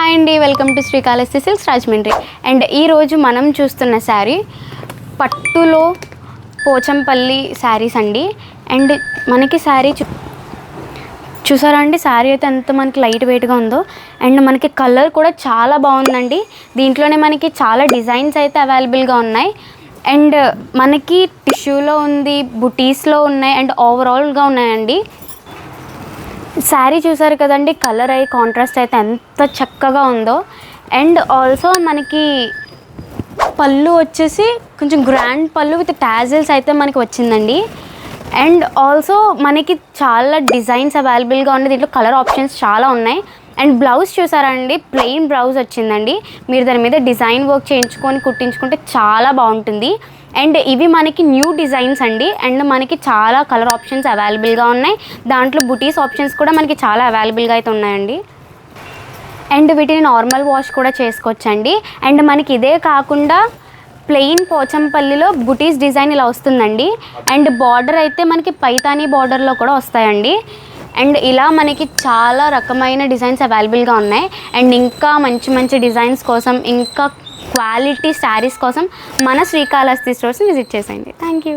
Hi అండి, welcome to Srikalahasti silks Rajahmundry. And ఈరోజు మనం చూస్తున్న శారీ పట్టులో పోచంపల్లి శారీస్ అండి. అండ్ మనకి శారీ చూసారా అండి, శారీ అయితే ఎంత మనకి లైట్ వెయిట్గా ఉందో. అండ్ మనకి కలర్ కూడా చాలా బాగుందండి. దీంట్లోనే మనకి చాలా డిజైన్స్ అయితే అవైలబుల్గా ఉన్నాయి. అండ్ మనకి టిష్యూలో ఉంది, బుటీస్లో ఉన్నాయి, అండ్ ఓవరాల్గా ఉన్నాయండి. శారీ చూసారు కదండి, కలర్ అయి కాంట్రాస్ట్ అయితే ఎంత చక్కగా ఉందో. అండ్ ఆల్సో మనకి పళ్ళు వచ్చేసి కొంచెం గ్రాండ్ పళ్ళు విత్ టాజిల్స్ అయితే మనకి వచ్చిందండి. అండ్ ఆల్సో మనకి చాలా డిజైన్స్ అవైలబుల్గా ఉన్నాయి. దీంట్లో కలర్ ఆప్షన్స్ చాలా ఉన్నాయి. అండ్ బ్లౌజ్ చూసారా అండి, ప్లెయిన్ బ్లౌజ్ వచ్చిందండి. మీరు దాని మీద డిజైన్ వర్క్ చేయించుకొని కుట్టించుకుంటే చాలా బాగుంటుంది. అండ్ ఇవి మనకి న్యూ డిజైన్స్ అండి. అండ్ మనకి చాలా కలర్ ఆప్షన్స్ అవైలబుల్గా ఉన్నాయి. దాంట్లో బుటీస్ ఆప్షన్స్ కూడా మనకి చాలా అవైలబుల్గా అయితే ఉన్నాయండి. అండ్ వీటిని నార్మల్ వాష్ కూడా చేసుకోవచ్చండి. అండ్ మనకి ఇదే కాకుండా ప్లెయిన్ పోచంపల్లిలో బుటీస్ డిజైన్ ఇలా వస్తుందండి. అండ్ బార్డర్ అయితే మనకి పైతానీ బార్డర్లో కూడా వస్తాయండి. అండ్ ఇలా మనకి చాలా రకమైన డిజైన్స్ అవైలబుల్గా ఉన్నాయి. అండ్ ఇంకా మంచి మంచి డిజైన్స్ కోసం, ఇంకా క్వాలిటీ శారీస్ కోసం మన శ్రీకాళహస్తి స్టోర్స్ని విజిట్ చేసేయండి. Thank you.